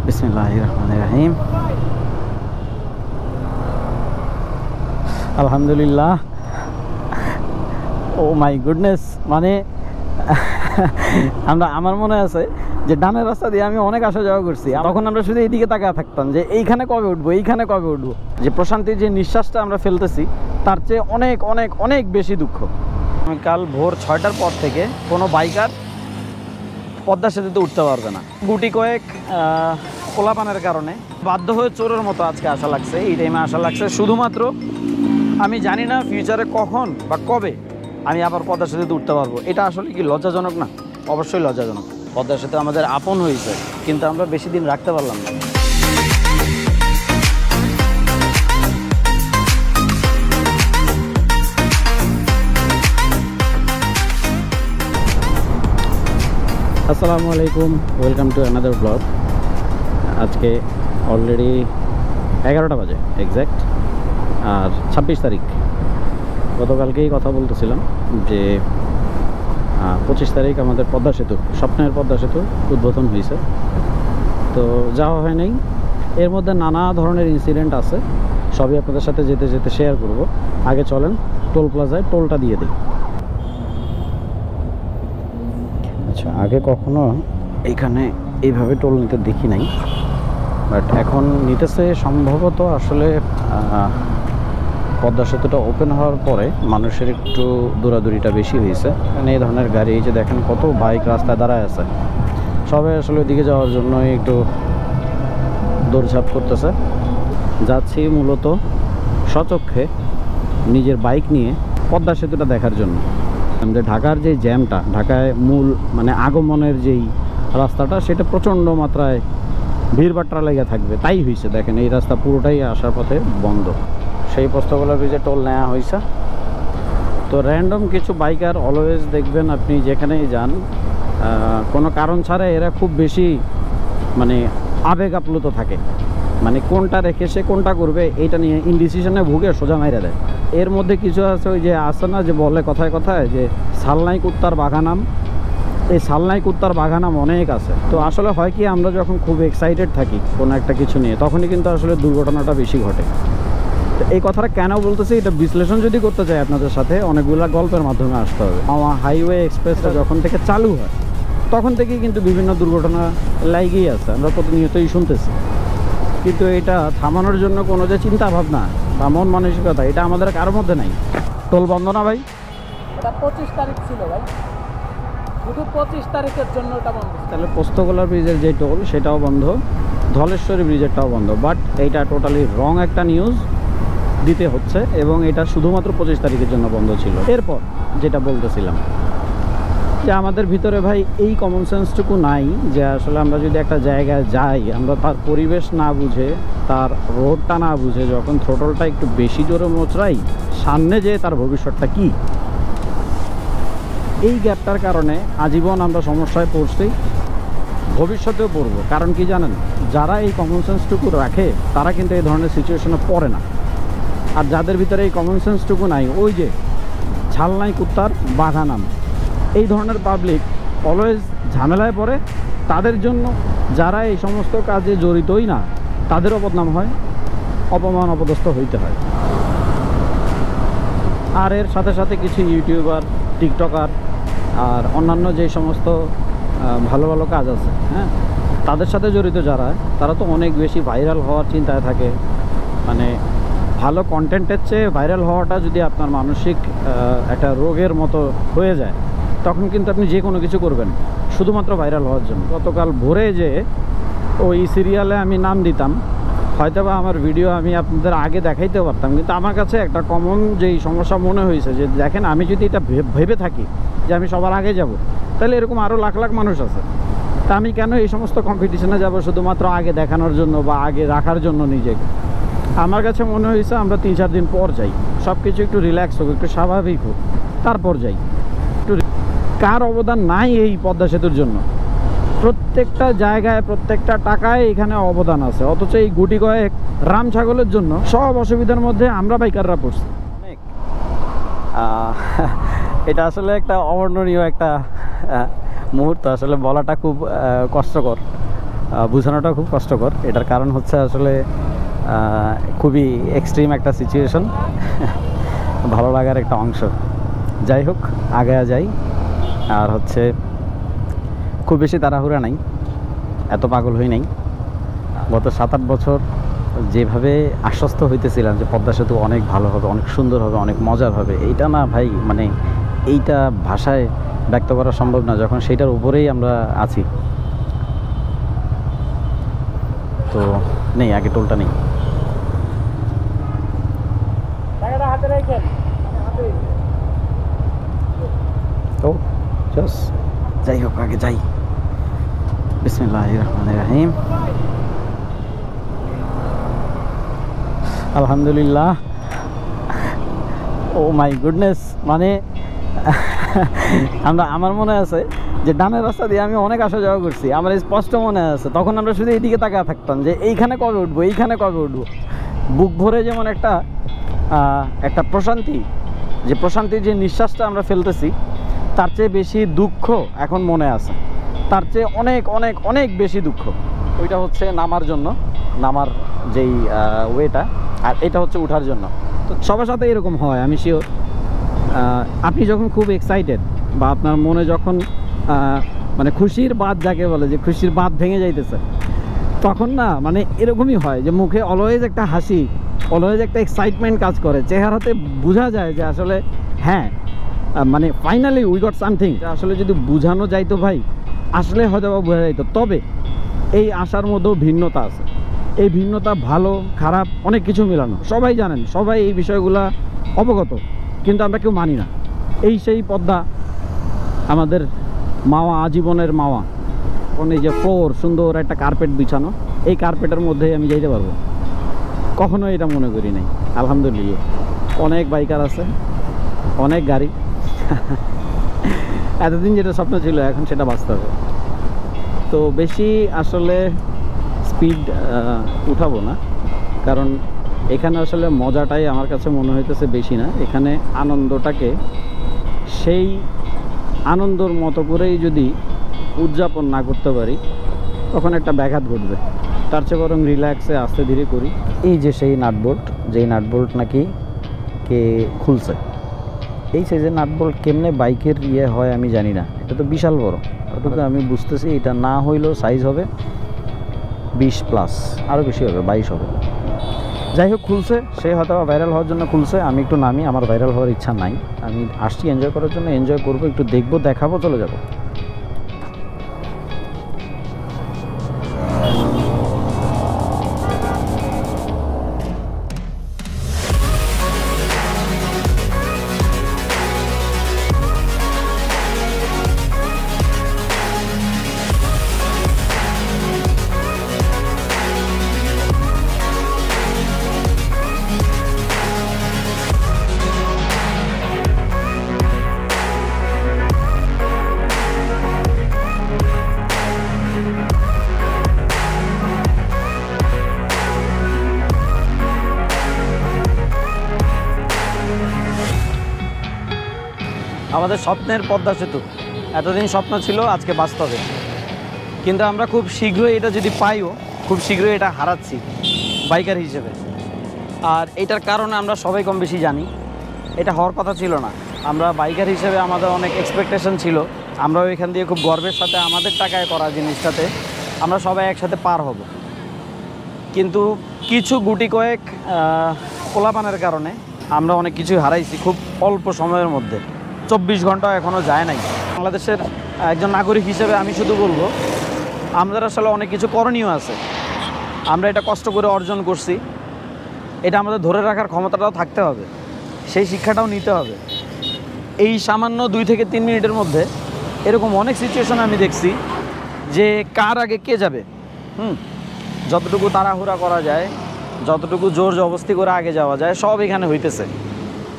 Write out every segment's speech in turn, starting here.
বিসমিল্লাহিররহমানিররহিম। আলহামদুলিল্লাহ। ও my goodness, মানে আমার মনে আছে যে ডানের রাস্তা দিয়ে আমি অনেক আসা যাওয়া করছি। তখন আমরা শুধু এইদিকে তাকিয়ে থাকতাম যে এইখানে কবে উঠবো, এইখানে কবে উঠবো। যে প্রশান্তির যে নিঃশ্বাসটা আমরা ফেলতেছি তার চেয়ে অনেক অনেক অনেক বেশি দুঃখ। কাল ভোর 6টার পর থেকে কোনো বাইকার পদ্মা সেতুতে উঠতে পারবে না। গুটি কয়েক পোলাপানের কারণে বাধ্য হয়ে চোরের মতো আজকে আসা লাগছে, এই টাইমে আসা লাগছে। শুধুমাত্র আমি জানি না ফিউচারে কখন বা কবে আমি আবার পদ্মা সেতুতে উঠতে পারবো। এটা আসলে কি লজ্জাজনক না? অবশ্যই লজ্জাজনক। পদ্মা সেতু আমাদের আপন হয়েছে, কিন্তু আমরা বেশি দিন রাখতে পারলাম না। আসসালামু আলাইকুম, ওয়েলকাম টু অ্যানাদার ব্লগ। আজকে অলরেডি 11টা বাজে এক্স্যাক্ট, আর 26 তারিখ। গতকালকেই কথা বলতেছিলাম যে 25 তারিখ আমাদের পদ্মা সেতু, স্বপ্নের পদ্মা সেতু উদ্বোধন হয়েছে। তো যাওয়া হয় নাই। এর মধ্যে নানা ধরনের ইনসিডেন্ট আছে, সবই আপনাদের সাথে যেতে যেতে শেয়ার করব। আগে চলেন টোল প্লাজায় টোলটা দিয়ে দিই। আচ্ছা, আগে কখনো এইখানে এইভাবে টোল নিতে দেখি নাই, বাট এখন নিতেছে সম্ভবত। আসলে পদ্মা সেতুটা ওপেন হওয়ার পরে মানুষের একটু দৌড়াদৌড়িটা বেশি হয়েছে। মানে এই ধরনের গাড়ি, এই যে দেখেন কত বাইক রাস্তায় দাঁড়ায় আছে, সবাই আসলে ওইদিকে যাওয়ার জন্য একটু দৌড়ঝাঁপ করতেছে। যাচ্ছি মূলত স্বচক্ষে নিজের বাইক নিয়ে পদ্মা সেতুটা দেখার জন্য। যে ঢাকার যে জ্যামটা, ঢাকায় মূল মানে আগমনের যেই রাস্তাটা, সেটা প্রচণ্ড মাত্রায় ভিড়ভাট্টা লেগে থাকবে। তাই হয়েছে, দেখেন এই রাস্তা পুরোটাই আসার পথে বন্ধ। সেই পোস্তগোলা ব্রিজে টোল নেওয়া হয়েছে। তো র্যান্ডম কিছু বাইকার অলওয়েজ দেখবেন আপনি যেখানেই যান, কোনো কারণ ছাড়া এরা খুব বেশি মানে আবেগ আপ্লুত থাকে। মানে কোনটা রেখে সে কোনটা করবে এইটা নিয়ে ইনডিসিশনে ভুগে সোজা মাইরা দেয়। এর মধ্যে কিছু আছে, ওই যে আসে না যে বলে কথায় কথায় যে সালনাই কুত্তার বাঘানাম। এই সালনাই কুত্তার বাঘানাম অনেক আছে। তো আসলে হয় কি, আমরা যখন খুব এক্সাইটেড থাকি কোনো একটা কিছু নিয়ে, তখনই কিন্তু আসলে দুর্ঘটনাটা বেশি ঘটে। তো এই কথাটা কেন বলতেছি, এটা বিশ্লেষণ যদি করতে চাই আপনাদের সাথে, অনেকগুলো গল্পের মাধ্যমে আসতে হবে। আমার হাইওয়ে এক্সপ্রেসটা যখন থেকে চালু হয় তখন থেকেই কিন্তু বিভিন্ন দুর্ঘটনা লাগেই আছে, আমরা প্রতিনিয়তই শুনতেছি। কিন্তু এটা থামানোর জন্য কোনো যে চিন্তা ভাবনা বা মন মানসিকতা, এটা আমাদের কারোর মধ্যে নাই। টোল বন্ধ না ভাই? এটা 25 তারিখ ছিল ভাই, শুধু 25 তারিখের জন্য এটা বন্ধ। তাহলে পোস্তগোলা ব্রিজের যে টোল সেটাও বন্ধ, ধলেশ্বরী ব্রিজেরটাও বন্ধ। বাট এইটা টোটালি রং একটা নিউজ দিতে হচ্ছে, এবং এটা শুধুমাত্র 25 তারিখের জন্য বন্ধ ছিল। এরপর যেটা বলতেছিলাম যে আমাদের ভিতরে ভাই এই কমন সেন্সটুকু নাই যে আসলে আমরা যদি একটা জায়গায় যাই, আমরা তার পরিবেশ না বুঝে, তার রোডটা না বুঝে যখন থ্রোটলটা একটু বেশি জোরে মোচড়াই, সামনে যেয়ে তার ভবিষ্যৎটা কি, এই গ্যাপটার কারণে আজীবন আমরা সমস্যায় পড়ছি, ভবিষ্যতেও পড়ব। কারণ কি জানেন, যারা এই কমন সেন্সটুকু রাখে তারা কিন্তু এই ধরনের সিচুয়েশনে পড়ে না। আর যাদের ভিতরে এই কমন সেন্সটুকু নাই, ওই যে ছালনাই কুত্তার বাঘানাম, এই ধরনের পাবলিক অলওয়েজ ঝামেলায় পড়ে। তাদের জন্য যারা এই সমস্ত কাজে জড়িতই না, তাদেরও বদনাম হয়, অপমান অপদস্থ হইতে হয়। আর এর সাথে সাথে কিছু ইউটিউবার, টিকটকার আর অন্যান্য যে সমস্ত ভালো ভালো কাজ আছে, হ্যাঁ, তাদের সাথে জড়িত যারা, তারা তো অনেক বেশি ভাইরাল হওয়ার চিন্তায় থাকে। মানে ভালো কন্টেন্টের চেয়ে ভাইরাল হওয়াটা যদি আপনার মানসিক একটা রোগের মতো হয়ে যায়, তখন কিন্তু আপনি যে কোনো কিছু করবেন শুধুমাত্র ভাইরাল হওয়ার জন্য। গতকাল ভোরে যে ওই সিরিয়ালে আমি নাম দিতাম, হয়তো বা আমার ভিডিও আমি আপনাদের আগে দেখাইতে পারতাম, কিন্তু আমার কাছে একটা কমন যেই সমস্যা মনে হয়েছে যে দেখেন, আমি যদি এটা ভেবে থাকি যে আমি সবার আগে যাব, তাহলে এরকম আরও লাখ লাখ মানুষ আছে। তা আমি কেন এই সমস্ত কম্পিটিশনে যাব শুধুমাত্র আগে দেখানোর জন্য বা আগে রাখার জন্য নিজেকে? আমার কাছে মনে হয়েছে আমরা 3-4 দিন পর যাই, সব কিছু একটু রিল্যাক্স হোক, একটু স্বাভাবিক হোক, তারপর যাই। একটু কার অবদান নাই এই পদ্মা সেতুর জন্য? প্রত্যেকটা জায়গায়, প্রত্যেকটা টাকায় এখানে অবদান আছে, অথচ এই গুটি কয়েক রাম ছাগলের জন্য সব অসুবিধার মধ্যে আমরা বাইকাররা পড়ছি। এটা আসলে একটা অবর্ণনীয় একটা মুহূর্ত, আসলে বলাটা খুব কষ্টকর। বোঝানোটা খুব কষ্টকর। এটার কারণ হচ্ছে আসলে খুবই এক্সট্রিম একটা সিচুয়েশন, ভালো লাগার একটা অংশ। যাই হোক, আগে যাই। আর হচ্ছে খুব বেশি তাড়াহুড়া নাই, এত পাগল হই নাই। গত 7-8 বছর যেভাবে আশ্বস্ত হইতেছিলাম যে পদ্মা সেতু অনেক ভালো হবে, অনেক সুন্দর হবে, অনেক মজার হবে, এইটা না ভাই, মানে এইটা ভাষায় ব্যক্ত করা সম্ভব না যখন সেইটার উপরেই আমরা আছি। তো নেই, আগে টোলটা নেই। তো যাই হোক, আগে যাই। বিসমিল্লাহির রহমানির রহিম। আলহামদুলিল্লাহ। ও মাই গুডনেস, মানে আমার মনে আছে যে ডানের রাস্তা দিয়ে আমি অনেক আসা যাওয়া করছি, আমার স্পষ্ট মনে আছে। তখন আমরা শুধু এইদিকে তাকায় থাকতাম যে এইখানে কবে উঠবো, এইখানে কবে উঠবো। বুক ভরে যেমন একটা প্রশান্তি, যে প্রশান্তির যে নিঃশ্বাসটা আমরা ফেলতেছি, তার চেয়ে বেশি দুঃখ এখন মনে আছে, তার চেয়ে অনেক অনেক অনেক বেশি দুঃখ। ওইটা হচ্ছে নামার জন্য, নামার যেই ওয়েটা, আর এটা হচ্ছে উঠার জন্য। তো সবার সাথে এরকম হয়, আমি শিওর। আপনি যখন খুব এক্সাইটেড বা আপনার মনে যখন মানে খুশির বাঁধ যাকে বলে, যে খুশির বাঁধ ভেঙে যাইতেছে, তখন না মানে এরকমই হয় যে মুখে অলওয়েজ একটা হাসি, অলওয়েজ একটা এক্সাইটমেন্ট কাজ করে, চেহারাতে বোঝা যায় যে আসলে হ্যাঁ, মানে ফাইনালি উই গট সামথিং। আসলে যদি বোঝানো যাইতো ভাই, আসলে হয়তো বোঝা যাইতো। তবে এই আশার মধ্যেও ভিন্নতা আছে। এই ভিন্নতা ভালো খারাপ অনেক কিছু মেলানো, সবাই জানেন, সবাই এই বিষয়গুলা অবগত, কিন্তু আমরা কেউ মানি না। এই সেই পদ্মা, আমাদের মাওয়া, আজীবনের মাওয়া। এই যে ফ্লোর, সুন্দর একটা কার্পেট বিছানো, এই কার্পেটের মধ্যেই আমি যাইতে পারবো, কখনো এটা মনে করি নাই। আলহামদুলিল্লাহ, অনেক বাইকার আছে, অনেক গাড়ি। এতদিন যেটা স্বপ্ন ছিল এখন সেটা বাস্তব। তো বেশি আসলে স্পিড উঠাবো না, কারণ এখানে আসলে মজাটাই আমার কাছে মনে হইতেছে বেশি না। এখানে আনন্দটাকে সেই আনন্দর মতো করেই যদি উদযাপন না করতে পারি, তখন একটা ব্যাঘাত ঘটবে। তার চেয়ে বরং রিল্যাক্সে আস্তে ধীরে করি। এই যে সেই নাটবোল্ট, যেই নাটবোল্ট নাকি কে খুলছে, এই সাইজের নাটবোল্ট কেমনে বাইকের হয় আমি জানি না। এটা তো বিশাল বড়, অথচ আমি বুঝতেছি এটা না হইলেও সাইজ হবে 20+, আরও বেশি হবে, 22 হবে। যাই হোক, খুলছে, সে হয়তো ভাইরাল হওয়ার জন্য খুলছে। আমি একটু নামি, আমার ভাইরাল হওয়ার ইচ্ছা নাই। আমি আসছি এনজয় করার জন্য, এনজয় করবো, একটু দেখবো, দেখাবো, চলে যাবো। আমাদের স্বপ্নের পদ্মা সেতু, এতদিন স্বপ্ন ছিল, আজকে বাস্তবে। কিন্তু আমরা খুব শীঘ্রই এটা যদি পাইও, খুব শীঘ্রই এটা হারাচ্ছি বাইকার হিসেবে। আর এটার কারণে আমরা সবাই কম বেশি জানি, এটা হওয়ার কথা ছিল না। আমরা বাইকার হিসেবে আমাদের অনেক এক্সপেকটেশন ছিল, আমরাও এখান দিয়ে খুব গর্বের সাথে আমাদের টাকায় করা জিনিসটাতে আমরা সবাই একসাথে পার হব। কিন্তু কিছু গুটি কয়েক পোলাপানের কারণে আমরা অনেক কিছুই হারাইছি খুব অল্প সময়ের মধ্যে। 24 ঘন্টা এখনও যায় নাই। বাংলাদেশের একজন নাগরিক হিসেবে আমি শুধু বলবো, আমাদের আসলে অনেক কিছু করণীয় আছে। আমরা এটা কষ্ট করে অর্জন করছি, এটা আমাদের ধরে রাখার ক্ষমতাটাও থাকতে হবে, সেই শিক্ষাটাও নিতে হবে। এই সামান্য 2 থেকে 3 মিনিটের মধ্যে এরকম অনেক সিচুয়েশন আমি দেখছি যে কার আগে কে যাবে। যতটুকু তাড়াহুড়া করা যায়, যতটুকু জোর জবস্তি করে আগে যাওয়া যায়, সব এখানে হইতেছে।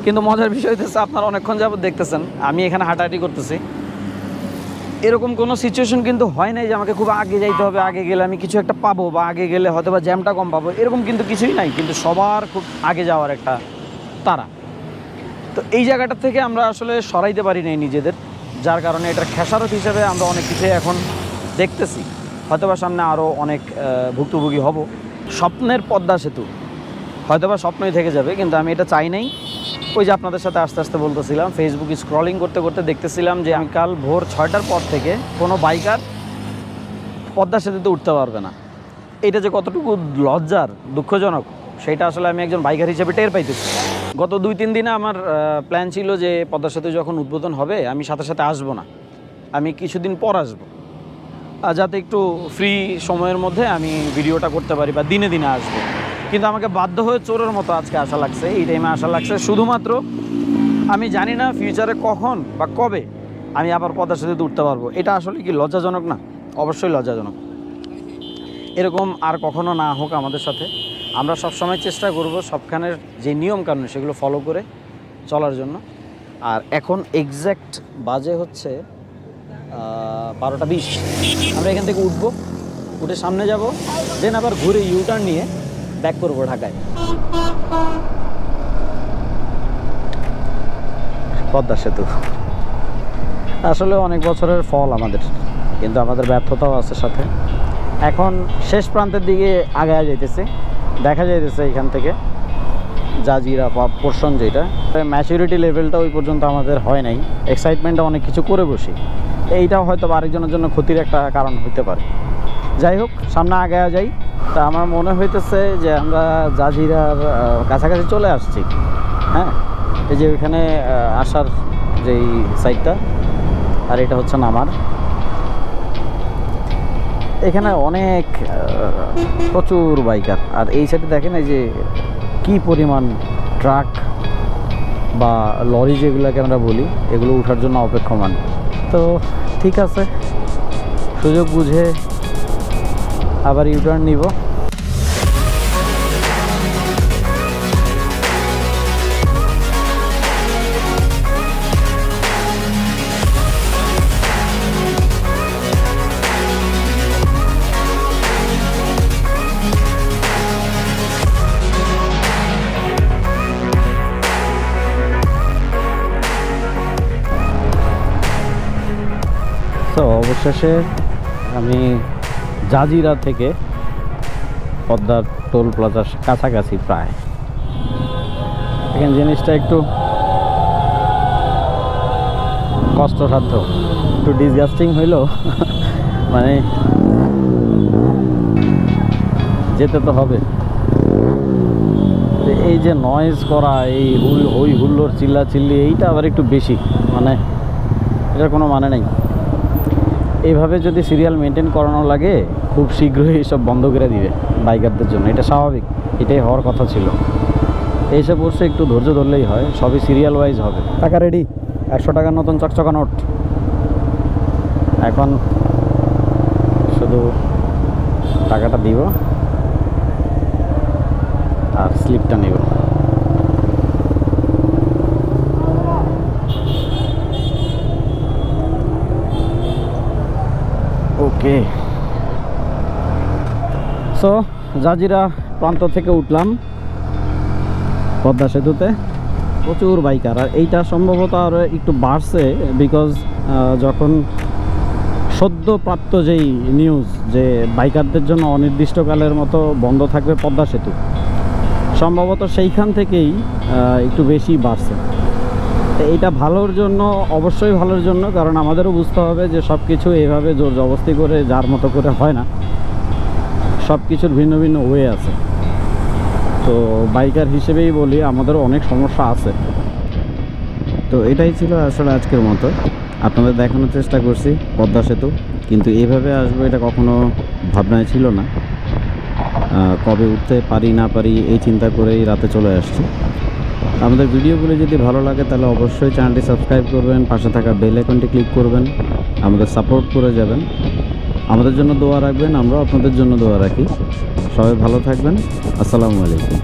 কিন্তু মজার বিষয় হইতেছে, আপনারা অনেকক্ষণ যাবত দেখতেছেন আমি এখানে হাঁটাহাঁটি করতেছি, এরকম কোনো সিচুয়েশন কিন্তু হয় নাই যে আমাকে খুব আগে যাইতে হবে, আগে গেলে আমি কিছু একটা পাবো, বা আগে গেলে হয়তো বা জ্যামটা কম পাবো, এরকম কিন্তু কিছুই নাই। কিন্তু সবার খুব আগে যাওয়ার একটা তাড়া। তো এই জায়গাটা থেকে আমরা আসলে সরাইতে পারি নাই নিজেদের, যার কারণে এটার খেসারত হিসেবে আমরা অনেক কিছুই এখন দেখতেছি। হয়তোবা সামনে আরও অনেক ভুক্তভোগী হব। স্বপ্নের পদ্মা সেতু হয়তোবা স্বপ্নই থেকে যাবে, কিন্তু আমি এটা চাই নাই। ওই যে আপনাদের সাথে আস্তে আস্তে বলতেছিলাম, ফেসবুকে স্ক্রলিং করতে করতে দেখতেছিলাম যে আমি কাল ভোর 6টার পর থেকে কোনো বাইকার পদ্মা সেতুতে উঠতে পারবে না। এটা যে কতটুকু লজ্জার, দুঃখজনক, সেটা আসলে আমি একজন বাইকার হিসেবে টের পাইতেছি। গত 2-3 দিনে আমার প্ল্যান ছিল যে পদ্মা সেতু যখন উদ্বোধন হবে আমি সাথে সাথে আসবো না, আমি কিছুদিন পর আসবো, যাতে একটু ফ্রি সময়ের মধ্যে আমি ভিডিওটা করতে পারি বা দিনে দিনে আসবো। কিন্তু আমাকে বাধ্য হয়ে চোরের মতো আজকে আসা লাগছে, এই টাইমে আসা লাগছে শুধুমাত্র। আমি জানি না ফিউচারে কখন বা কবে আমি আবার পদ্মা সেতুতে উঠতে পারবো। এটা আসলে কি লজ্জাজনক না? অবশ্যই লজ্জাজনক। এরকম আর কখনো না হোক আমাদের সাথে। আমরা সবসময় চেষ্টা করব সবখানের যে নিয়মকানুন সেগুলো ফলো করে চলার জন্য। আর এখন এক্স্যাক্ট বাজে হচ্ছে 12টা 20। আমরা এখান থেকে উঠবো, উঠে সামনে যাব, দেন আবার ঘুরে ইউটার্ন নিয়ে ব্যাক করবো ঢাকায়। পদ্মা সেতু আসলে অনেক বছরের ফল আমাদের, কিন্তু আমাদের ব্যর্থতাও আছে সাথে। এখন শেষ প্রান্তের দিকে আগায় যাইতেছে, দেখা যাইতেছে এখান থেকে জাজিরা বা পোর্শন, যেটা ম্যাচুরিটি লেভেলটা ওই পর্যন্ত আমাদের হয় নাই। এক্সাইটমেন্টটা অনেক কিছু করে বসি, এইটাও হয়তো আরেকজনের জন্য ক্ষতির একটা কারণ হতে পারে। যাই হোক, সামনে আগায় যাই। তা আমার মনে হইতেছে যে আমরা জাজিরার কাছাকাছি চলে আসছি। হ্যাঁ, এই যে ওইখানে আসার যেই সাইডটা, আর এটা হচ্ছে নামার। এখানে অনেক প্রচুর বাইকার, আর এই সাইডে দেখেন এই যে কি পরিমাণ ট্রাক বা লরি যেগুলোকে আমরা বলি, এগুলো ওঠার জন্য অপেক্ষমান। তো ঠিক আছে, সুযোগ বুঝে আবার ইউটার্ন নিব। তো অবশেষে আমি জাজিরা থেকে পদ্মার টোল প্লাজার কাছাকাছি প্রায়। এখানে জিনিসটা একটু কষ্টসাধ্য, একটু ডিসগাস্টিং হইল, মানে যেতে তো হবে। এই যে নয়েজ করা, এই হই হুল্লোড় চিল্লাচিল্লি, এইটা আবার একটু বেশি, মানে এটার কোনো মানে নেই। এইভাবে যদি সিরিয়াল মেনটেন করানো লাগে, খুব শীঘ্রই এইসব বন্ধ করে দিবে বাইকারদের জন্য। এটা স্বাভাবিক, এটাই হওয়ার কথা ছিল। এইসব অবশ্যই একটু ধৈর্য ধরলেই হয়, সবই সিরিয়াল ওয়াইজ হবে। টাকা রেডি, 100 টাকার নতুন চকচকা নোট। এখন শুধু টাকাটা দিব আর স্লিপটা নিব। ওকে, সো জাজিরা প্রান্ত থেকে উঠলাম পদ্মা সেতুতে। প্রচুর বাইকার, আর এইটা সম্ভবত আরও একটু বাড়ছে, বিকজ যখন সদ্যপ্রাপ্ত যেই নিউজ যে বাইকারদের জন্য অনির্দিষ্টকালের মতো বন্ধ থাকবে পদ্মা সেতু, সম্ভবত সেইখান থেকেই একটু বেশি বাড়ছে। তো এইটা ভালোর জন্য, অবশ্যই ভালোর জন্য, কারণ আমাদেরও বুঝতে হবে যে সব কিছু এইভাবে জোর জবস্তি করে যার মতো করে হয় না, সব কিছুর ভিন্ন ভিন্ন ওয়ে আছে। তো বাইকার হিসেবেই বলি, আমাদেরও অনেক সমস্যা আছে। তো এটাই ছিল আসলে আজকের মতো, আপনাদের দেখানোর চেষ্টা করছি পদ্মা সেতু। কিন্তু এইভাবে আসবো এটা কখনো ভাবনায় ছিল না। কবে উঠতে পারি না পারি এই চিন্তা করেই রাতে চলে আসছি। আমাদের ভিডিওগুলো যদি ভালো লাগে তাহলে অবশ্যই চ্যানেলটি সাবস্ক্রাইব করবেন, পাশে থাকা বেল আইকনটি ক্লিক করবেন, আমাদের সাপোর্ট করে যাবেন, আমাদের জন্য দোয়া রাখবেন, আমরাও আপনাদের জন্য দোয়া রাখি। সবাই ভালো থাকবেন। আসসালামু আলাইকুম।